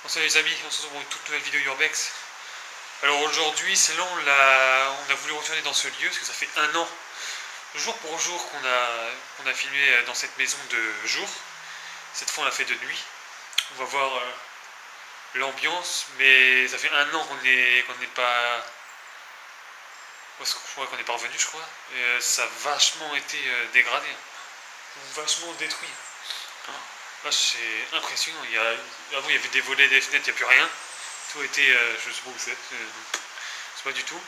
Salut les amis, on se retrouve pour une toute nouvelle vidéo Urbex. Alors aujourd'hui, c'est là on a voulu retourner dans ce lieu parce que ça fait un an, jour pour jour, qu'on a filmé dans cette maison de jour. Cette fois on l'a fait de nuit. On va voir l'ambiance, mais ça fait un an qu'on n'est pas... qu'on n'est pas revenu, je crois. Et ça a vachement été dégradé, vachement détruit. Là c'est impressionnant, avant il y avait des volets, des fenêtres, il n'y a plus rien. Tout était, je sais pas où c'est pas du tout.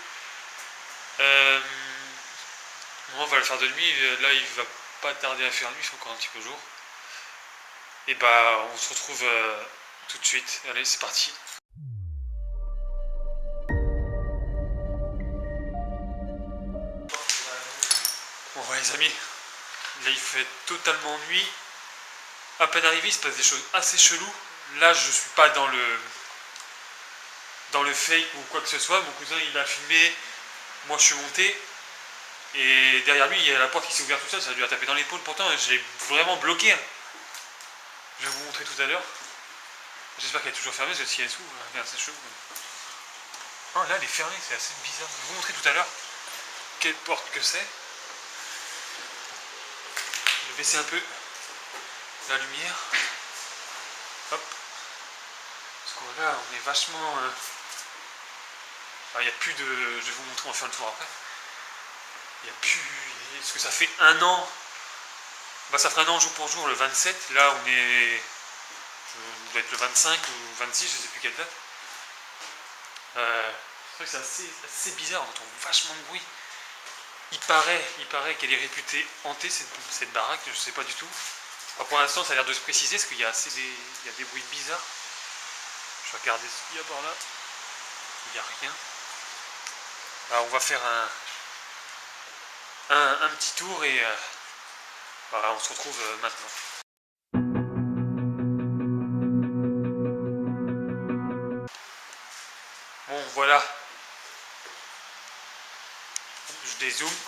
On va le faire de nuit, là il va pas tarder à faire nuit, il fait encore un petit peu jour. Et bah on se retrouve tout de suite, allez c'est parti. Bon voilà les amis, là il fait totalement nuit. À peine arrivé il se passe des choses assez cheloues. Là je suis pas dans le fake ou quoi que ce soit, mon cousin il a filmé, moi je suis monté. Et derrière lui, il y a la porte qui s'est ouverte tout seul, ça lui a tapé dans l'épaule. Pourtant, je l'ai vraiment bloqué. Je vais vous montrer tout à l'heure. J'espère qu'elle est toujours fermée, parce que si elle s'ouvre, regarde, c'est chelou. Oh, là, elle est fermée, c'est assez bizarre. Je vais vous montrer tout à l'heure quelle porte que c'est. Je vais baisser un peu la lumière. Hop. Parce que là, on est vachement... il n'y a plus de... Je vais vous montrer, on va faire le tour après. Il n'y a plus... Parce que ça fait un an. Bah ça fera un an jour pour jour, le 27. Là on est... Ça doit être le 25 ou 26, je sais plus quelle date. C'est vrai que c'est assez bizarre, on entend vachement de bruit. Il paraît qu'elle est réputée hantée, cette baraque, je sais pas du tout. Alors pour l'instant ça a l'air de se préciser, parce qu'il y a il y a des bruits bizarres. Je vais regarder ce qu'il y a par là. Il n'y a rien. Alors on va faire un petit tour et voilà, on se retrouve maintenant. Bon voilà, je dézoome,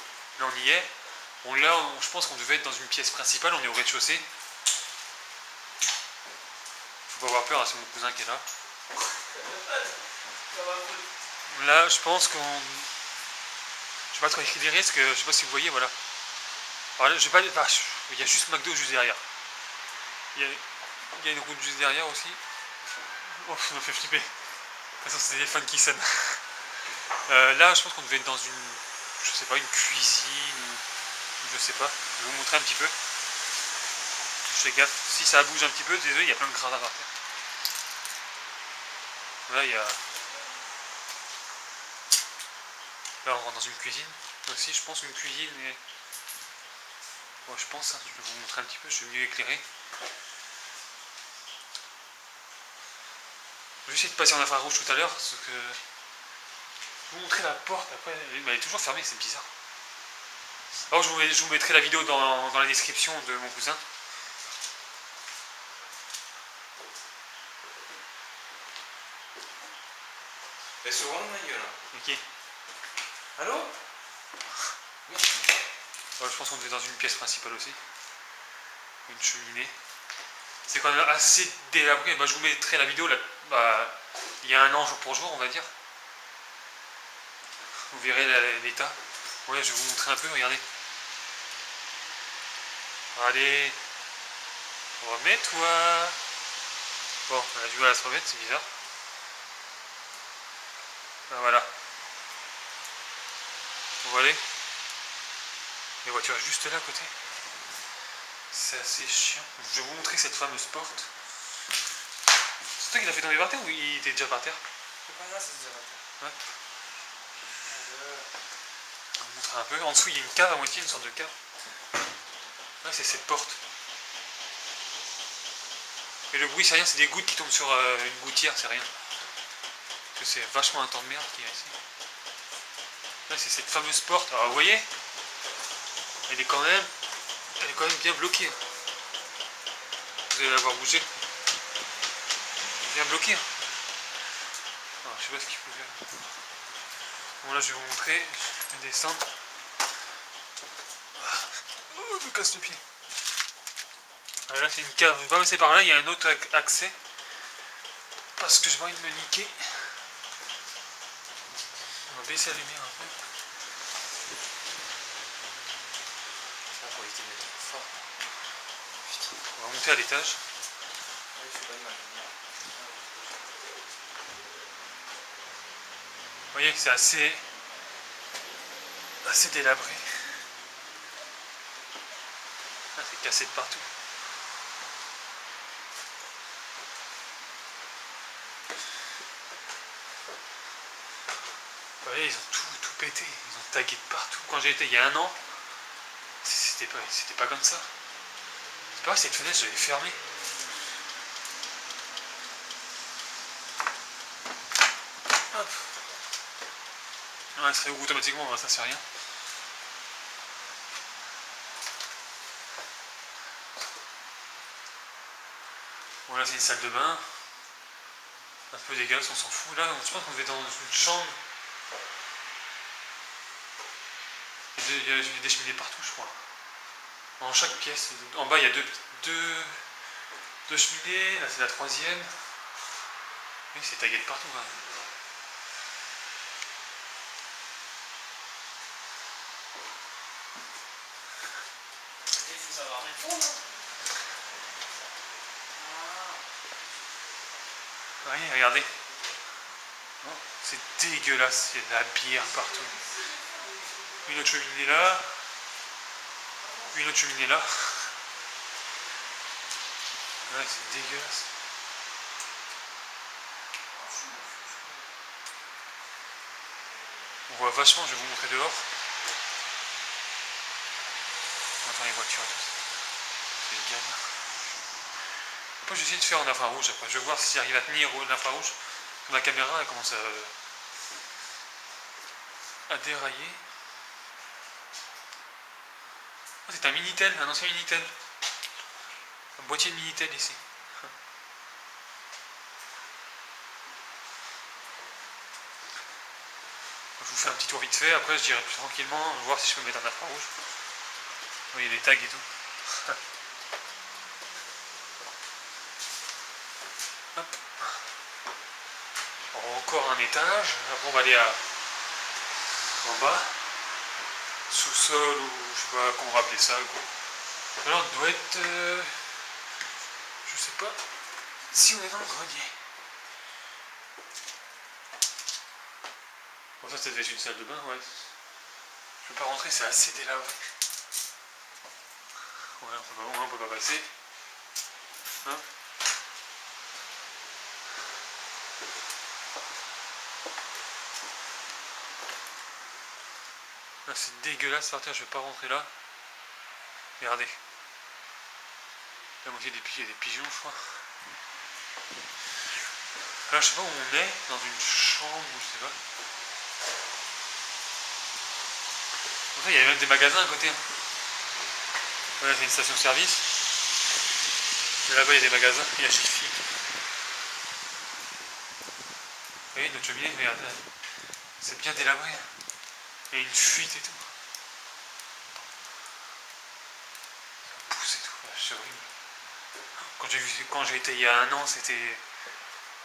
là on y est. Bon là je pense qu'on devait être dans une pièce principale, on est au rez-de-chaussée. Faut pas avoir peur, hein, c'est mon cousin qui est là. Là je pense qu'on... Je vais pas trop éclairer parce que je sais pas si vous voyez, voilà. Alors là, je vais pas... il y a juste McDo juste derrière. Il y a une route juste derrière aussi. Oh, ça m'a fait flipper. De toute façon c'est des fans qui sonnent. Là je pense qu'on devait être dans une... Je sais pas, une cuisine ou... Je sais pas. Je vais vous montrer un petit peu. Je fais gaffe. Si ça bouge un petit peu, désolé, il y a plein de gravats par terre. Là il y a... Là on rentre dans une cuisine. Aussi je pense une cuisine et... Bon, je pense, hein, je vais vous montrer un petit peu, je vais mieux éclairer. Je vais essayer de passer en infrarouge tout à l'heure, parce que... Je vais vous montrer la porte, après, elle est toujours fermée, c'est bizarre. Alors je vous mettrai la vidéo dans la description de mon cousin. Ok. Allô? Je pense qu'on est dans une pièce principale aussi. Une cheminée. C'est quand même assez délabré. Bah, je vous mettrai la vidéo là, il y a un an jour pour jour, on va dire. Vous verrez l'état. Ouais, je vais vous montrer un peu, regardez. Allez. Remets-toi. Bon, on a du mal à se remettre, c'est bizarre. Voilà. Vous voyez? Les voitures juste là à côté. C'est assez chiant. Je vais vous montrer cette fameuse porte. C'est toi qui l'as fait tomber par terre ou il était déjà par terre? C'est pas là, c'est déjà par terre. Ouais. On vous montre un peu. En dessous, il y a une cave à moitié, une sorte de cave. Ouais, c'est cette porte. Et le bruit, c'est rien, c'est des gouttes qui tombent sur une gouttière, c'est rien. Parce que c'est vachement un temps de merde qui est ici. Là, c'est cette fameuse porte. Alors, vous voyez, elle est quand même bien bloquée. Vous allez la voir bouger. Bien bloquée. Alors, je sais pas ce qu'il faut faire. Bon, là, je vais vous montrer. Je vais descendre. Oh, je me casse le pied. Alors là, c'est une cave. On va passer par là, il y a un autre accès. parce que j'ai envie de me niquer. On va baisser la lumière un peu. Pour éviter d'être trop fort. On va monter à l'étage. Ouais, je fais pas de mal. Vous voyez, c'est assez délabré. Ah, c'est cassé de partout. Vous voyez, ils ont tout pété. Ils ont tagué de partout. Quand j'ai été il y a un an, c'était pas comme ça. C'est pas vrai, cette fenêtre, je l'avais fermée. Hop. Ouais, elle se réouvre automatiquement, ça c'est rien. Bon, là c'est une salle de bain. Un peu dégueulasse, on s'en fout. Là, je pense qu'on devait dans une chambre. Il y a des cheminées partout, je crois. Dans chaque pièce. En bas, il y a deux cheminées. Là, c'est la troisième. Oui, c'est tagué de partout, quand même. Il faut savoir répondre. Oui, regardez. Oh, c'est dégueulasse. Il y a de la bière partout. Une autre cheminée là. Une autre cheminée là. Ouais, c'est dégueulasse. On voit vachement, je vais vous montrer dehors. On entend les voitures et tout. C'est une galère. Après, je vais essayer de faire en infrarouge. Après, je vais voir si j'arrive à tenir l'infrarouge. Ma caméra, elle commence à dérailler. Oh, c'est un Minitel, un ancien Minitel. Un boîtier de Minitel ici. Je vous fais un petit tour vite fait, après je dirai plus tranquillement, voir si je peux mettre un infrarouge. Vous voyez les tags et tout. Hop. Alors, encore un étage, après on va aller en bas, sous-sol ou je sais pas comment on va appeler ça. Alors on doit être... je sais pas si on est dans le grenier. Bon, ça devait être une salle de bain, ouais. Je peux pas rentrer, c'est assez délabré. Ouais, on peut pas passer. Hein? Là, c'est dégueulasse par terre, je vais pas rentrer là. Regardez. La moitié des pigeons, je crois. Là, je sais pas où on est, dans une chambre ou je sais pas. En fait, il y a même des magasins à côté. Voilà, c'est une station-service. Et là-bas, il y a des magasins, il y a Jiffy. Vous voyez, notre cheminée, regardez, c'est bien délabré. Il y a une fuite et tout. Ça pousse et tout, c'est horrible. Quand j'ai été il y a un an, c'était...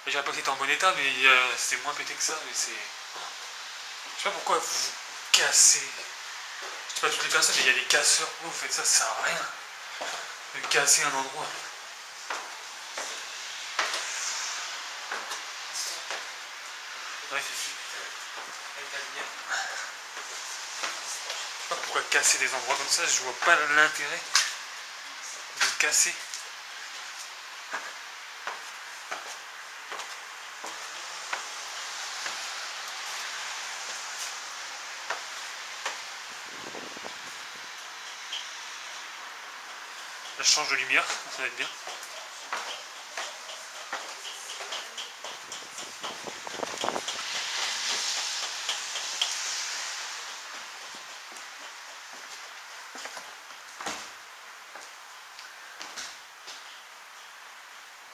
Je dirais pas que c'était en bon état, mais c'était moins pété que ça. Mais c'est... Je sais pas pourquoi vous cassez. Je sais pas toutes les personnes, mais il y a des casseurs. Pourquoi vous faites ça? Ça sert à rien de casser un endroit. Ouais. Je sais pas pourquoi casser des endroits comme ça, je vois pas l'intérêt de casser. Là, je change de lumière, ça va être bien.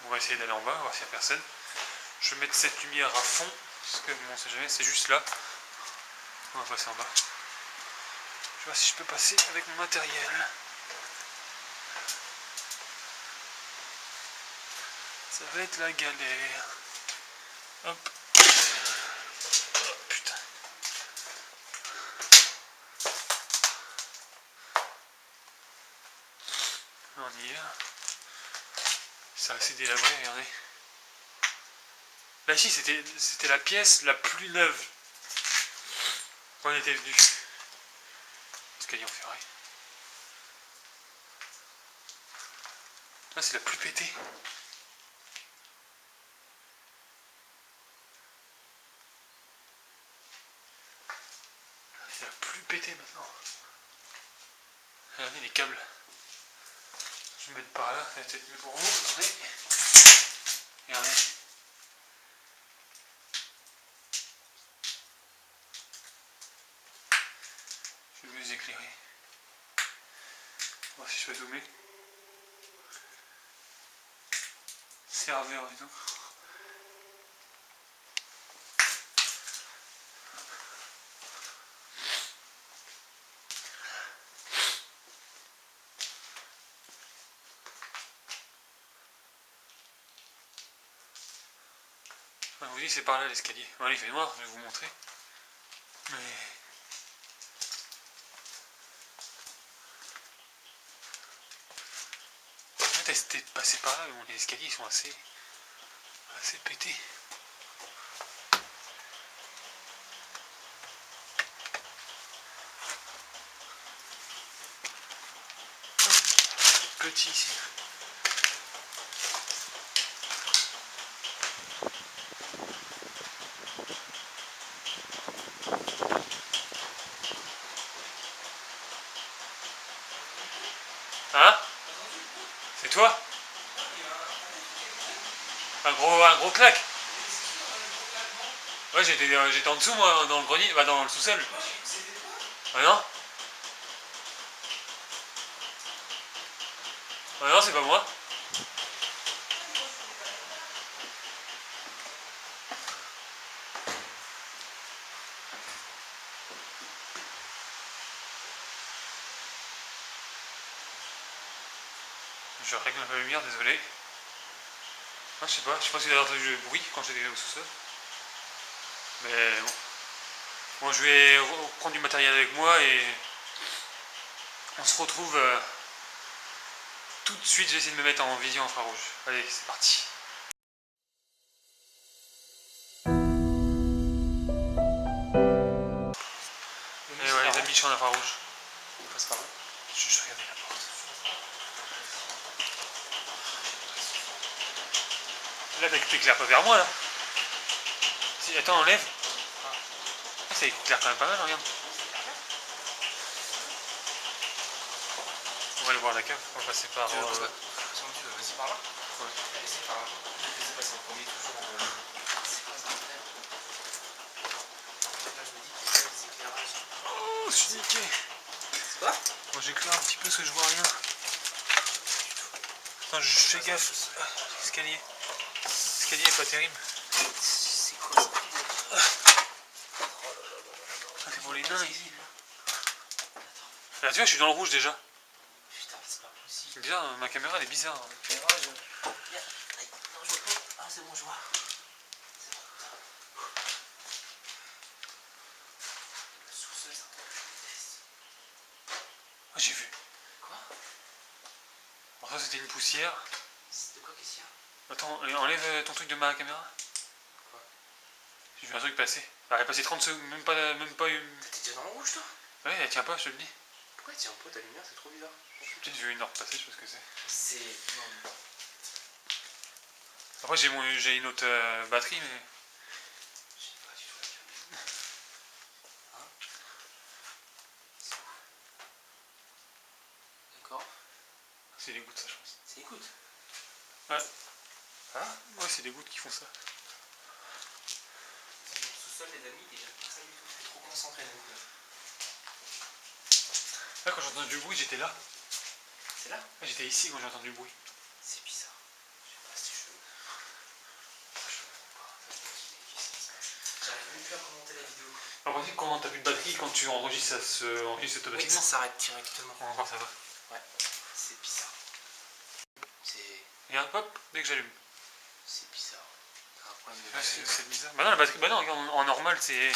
On va essayer d'aller en bas, voir s'il n'y a personne. Je vais mettre cette lumière à fond, parce que bon, on sait jamais, c'est juste là. On va passer en bas. Je vais voir si je peux passer avec mon matériel. Ça va être la galère. Hop. Oh, putain. On y est là. C'est assez délabré, regardez. Là ici c'était la pièce la plus neuve quand on était venu. Escalier en ferraille. Là c'est la plus pétée. C'est la plus pétée maintenant. Regardez les câbles. Je vais mettre par là, ça va peut-être mieux pour vous. Attendez. Regardez. Je vais vous éclairer. On va voir si je peux zoomer. Serveur et tout. Je vous dis c'est par là l'escalier. Bon, il fait noir, je vais vous montrer. Mais... on va tester de passer par là, mais bon, les escaliers sont assez pétés. C'est petit ici. Hein? C'est toi? Un gros claque? Ouais, j'étais en dessous moi, dans le grenier, bah dans le sous-sol. Ah non? Ah non, c'est pas moi. Je règle un peu la lumière, désolé. Ah, je sais pas si vous avez entendu le bruit quand j'étais au sous-sol. Mais bon. Bon, je vais prendre du matériel avec moi et on se retrouve tout de suite. Je vais essayer de me mettre en vision infrarouge. Allez, c'est parti. Et ouais, les amis, je suis en infrarouge. On passe par là. Je vais regarder la porte. Là, t'éclaires pas vers moi là. Si, attends, enlève. Ah, ça éclaire quand même pas mal, regarde. On va aller voir la cave, on va passer par... Vas-y par là. Ouais. Essaye par là. Laissez passer en premier toujours. C'est quoi ce bordel? Là je me dis qu'il y a des éclairages. Oh, je suis niqué. C'est quoi? Moi j'éclaire un petit peu parce que je vois rien. Attends, je fais gaffe. L'escalier. L'escalier est pas terrible. C'est quoi ça? Ah, c'est pour les nains ici. Là tu vois, je suis dans le rouge déjà. Putain, c'est pas possible. C'est bizarre, ma caméra elle est bizarre. L'éclairage. Non, je vois pas. Ah, c'est bon, je vois. C'est bon. Le sous-sol, c'est un truc que je déteste. Ah, j'ai vu. Quoi? Bon, ça c'était une poussière. C'est de quoi qu'est-ce qu'il y a? Attends, enlève ton truc de ma caméra. Quoi? J'ai vu un truc passer. Elle est passée 30 secondes, même pas une... T'es déjà dans le rouge toi? Ouais, elle tient pas, je te le dis. Pourquoi elle tient pas ta lumière? C'est trop bizarre. Peut-être j'ai vu une heure passer, je sais pas ce que c'est. C'est. Non, mais. Après j'ai une autre batterie, mais... Je sais pas du tout la lumière. Hein? C'est ouf. D'accord. C'est les gouttes ça, je pense. C'est les gouttes. Ouais. Hein? Ouais, c'est des gouttes qui font ça. Dans le sous-sol, les amis, déjà pas ça du tout. Je suis trop concentré d'un coup. Là, quand j'ai entendu du bruit, j'étais là. C'est là? Là, j'étais ici quand j'ai entendu du bruit. C'est bizarre. Je sais pas si je. Je comprends pas. J'arrive même plus à commenter la vidéo. En principe, quand t'as plus de batterie, quand tu enregistres, ça se enregistre Oui, automatiquement. ça s'arrête directement. Bon, encore ça va. Ouais, c'est bizarre. C'est. Et hop, dès que j'allume. C'est bizarre. Grave. problème de Ah, batterie. c'est bizarre. Bah non, la batterie, bah non, en normal, c'est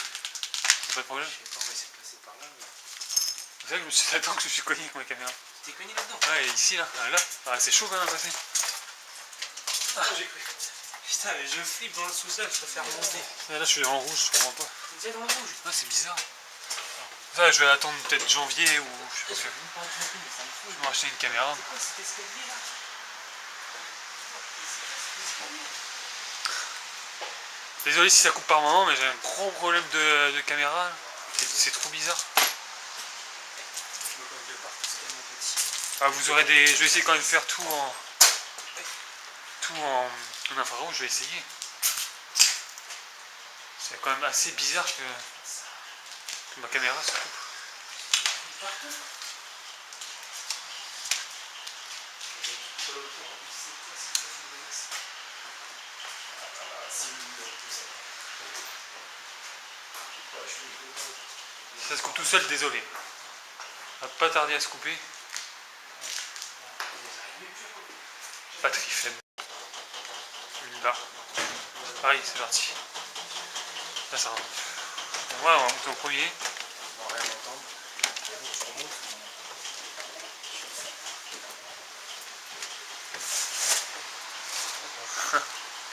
pas de problème. Je sais pas, on va essayer de passer par là. Mais... C'est vrai que je me suis fait attendre que je suis cogné avec ma caméra. T'es cogné là-dedans? Ouais, ici, là. Ah, là. Ah, c'est chaud quand même à passer. Ah, j'ai cru. Putain, mais je flippe dans le sous-sol, je préfère monter. Ah, là, je suis en rouge, je comprends pas. T'es déjà dans le rouge? Ah, c'est bizarre. Ça, je vais attendre peut-être janvier ou je sais Je pas. vais même pas raconter, mais ça me fout. Je vais m'acheter une caméra. C'est quoi cet escalier là? Désolé si ça coupe par moment, mais j'ai un gros problème de caméra. C'est trop bizarre. Je me colle de partout, c'est tellement petit. Ah, vous aurez des. Je vais essayer quand même de faire tout en infrarouge, je vais essayer. C'est quand même assez bizarre que ma caméra se coupe. Partout. Sur le tour, en plus, c'est quoi cette façon de c'est mignon tout ça. Ouais, je suis Si ça se coupe tout seul, désolé. Ça va pas tarder à se couper. Batterie faible. Là. Pareil, c'est parti. Là, ça rentre. Bon, ouais, on va monter au premier. on va rien entendre. Donc tu remontes.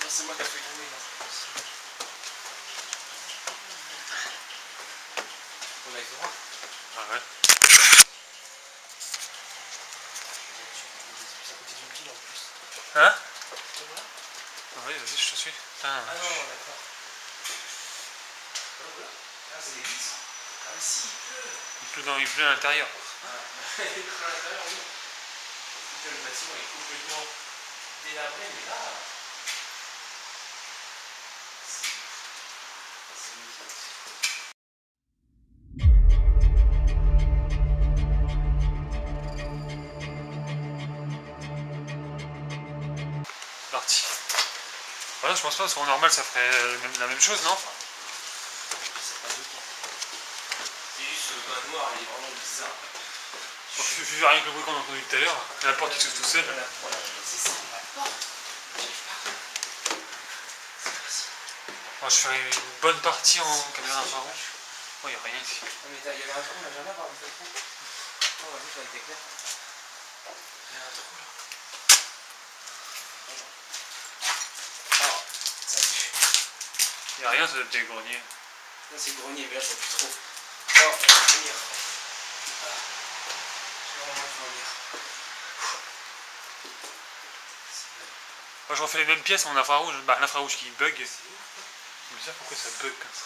Non, c'est moi qui a fait tomber là. On a le droit. Ah ouais. C'est à côté d'une ville en plus. Hein? Tu vois là? Ah oui, vas-y, je te suis. Putain. Ah non, d'accord. Ah, c'est les vis. Ah, mais si, il Il pleut à l'intérieur. pleut. Il pleut à l'intérieur, oui. Le bâtiment est complètement délabré, mais là. C'est nickel. Parti. Voilà, je pense pas, parce qu'en normal, ça ferait la même chose, non? C'est pas de temps. C'est juste le bas noir, il est vraiment bizarre. Vu rien que le bruit qu'on a entendu tout à l'heure, la porte qui s'ouvre tout seul. Voilà, c'est ça, la porte. J'arrive pas. C'est possible. Moi, je ferai une bonne partie en caméra infrarouge. Oh, il n'y a rien ici. Non, mais il y avait un trou, on n'a jamais parlé de ce trou. Non, on va juste avec des clairs. Il y a un trou là. Oh, ça pue. Il n'y a rien, ça doit être des greniers. Là, c'est le grenier, mais là, ça pue trop. Oh, on va venir. Ah. Je vais vraiment venir. Moi, je refais les mêmes pièces en infrarouge. Bah, l'infrarouge qui bug. Je me dis pourquoi ça bug comme ça.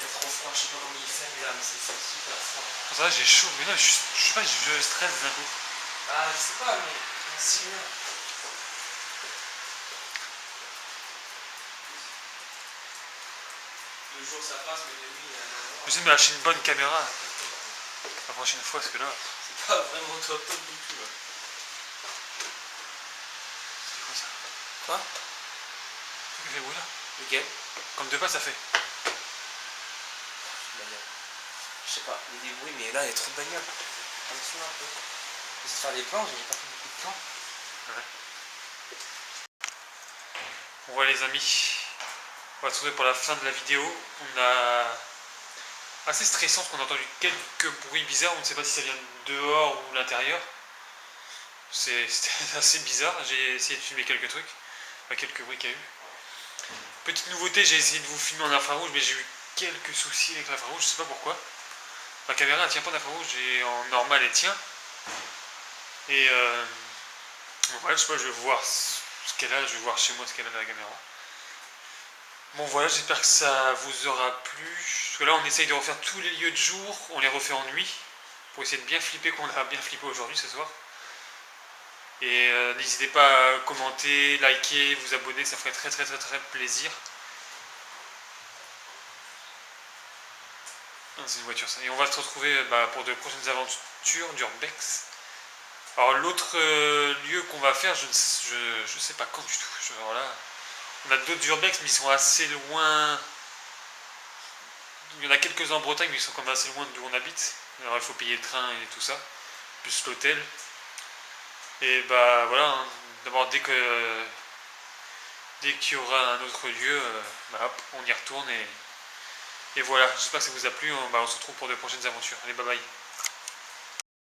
Il fait trop froid, je sais pas comment il fait, mais là, mais c'est super froid. Pour ça, j'ai chaud. Mais non, je sais pas, je stresse d'un coup. Ah, je sais pas, mais c'est bien. Le jour ça passe, mais la nuit il y a un endroit. Je sais me lâcher une bonne caméra la prochaine fois, parce que là. C'est pas vraiment top top du tout. Là. C'est quoi ça? Quoi? C'est qui fait bruit là? Lequel? Comme de pas, ça fait. Je sais pas, il y a des bruits, mais là il y a trop de bagnoles. Ça me saoule un peu. J'essaie de faire des plans, j'ai pas fait beaucoup de plans. Ouais. Bon, voilà les amis. On va se retrouver pour la fin de la vidéo. On a. Assez stressant parce qu'on a entendu quelques bruits bizarres. On ne sait pas si ça vient de dehors ou de l'intérieur. C'était assez bizarre. J'ai essayé de filmer quelques trucs. Enfin, quelques bruits qu'il y a eu. Petite nouveauté, j'ai essayé de vous filmer en infrarouge, mais j'ai eu quelques soucis avec l'infrarouge. Je sais pas pourquoi. Ma caméra elle tient pas d'infrarouge et en normal elle tient. Et voilà, je sais pas, je vais voir ce qu'elle a. Je vais voir chez moi ce qu'elle a dans la caméra. Bon voilà, j'espère que ça vous aura plu. Parce que là on essaye de refaire tous les lieux de jour, on les refait en nuit. Pour essayer de bien flipper qu'on a bien flippé aujourd'hui ce soir. Et n'hésitez pas à commenter, liker, vous abonner, ça ferait très plaisir. Ah, c'est une voiture ça. Et on va se retrouver pour de prochaines aventures d'Urbex. Alors l'autre lieu qu'on va faire, je sais pas quand du tout. Alors là, on a d'autres Urbex mais ils sont assez loin. Il y en a quelques-uns en Bretagne mais ils sont quand même assez loin d'où on habite. Alors il faut payer le train et tout ça, plus l'hôtel. Et bah voilà, hein. D'abord dès que dès qu'il y aura un autre lieu, bah, hop, on y retourne et voilà. J'espère que ça vous a plu. On se retrouve pour de prochaines aventures. Allez, bye bye.